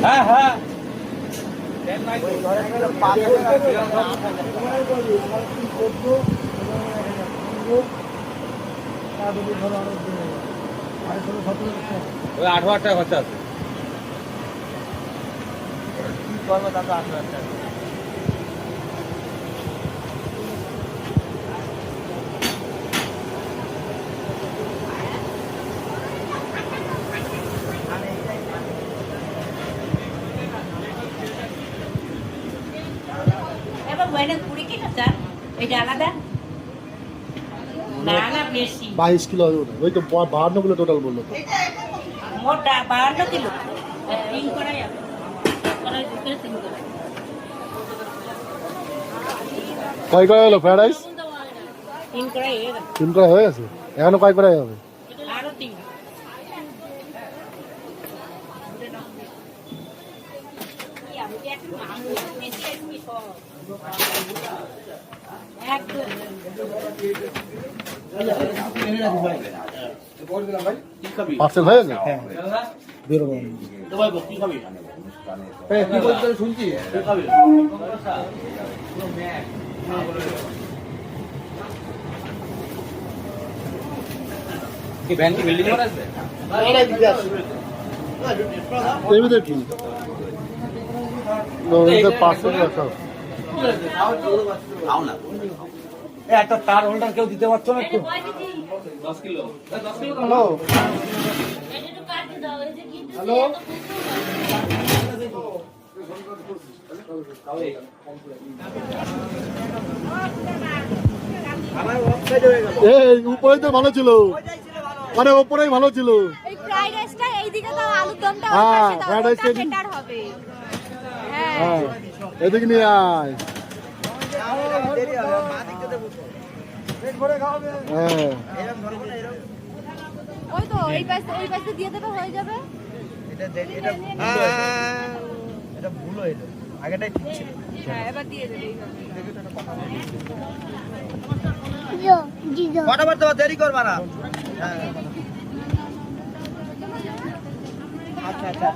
হ্যাঁ হ্যাঁ ওই 18,000 টাকা খরচা আছে। কি করবো দাদা 18,000 টাকা? আলাদা 22 কিলো হবে ওটা, ওই তো 52 কিলো টোটাল বললো তো। মোটা 52 কিলো তিন কড়াই আছে, কড়াই ভিতরে তিন কড়াই। কয় কড়াই হলো ফ্রাইড রাইস? তিন কড়াই হয়ে গেছে, 3 কড়াই হয়ে গেছে, এখনো কয় কড়াই হবে? আরো তিন। পার্সেল হয়ে গেছে? বেরোবো শুনছি কি ব্যাংক কি বিল্ডিং করে আসবে? এমনিতে কি পার্সেল রাখা একটা তার হোল্ডার কেউ দিতে পারছো না একটু? 10 কিলো হ্যালো হ্যালো এই উপরে তো ভালো ছিল, মানে উপরেই ভালো ছিল। এই ফ্রাইড রাইসটা এইদিকে দাও, আলুর দমটা ওই হ্যাঁ, পাশে দাও, ফ্রাইড রাইসটা ওটা বেটার হবে। হ্যাঁ হ্যাঁ এদিকে নিয়ে আয়। হ্যাঁ ওই তো এই পাশে দিয়ে দেবে, হয়ে যাবে। এটা ভুল হইলো, আগেটাই ঠিক ছিল। হ্যাঁ এবার দিয়ে দেবে। কটা বার তোমার দেরি করবা না? আচ্ছা আচ্ছা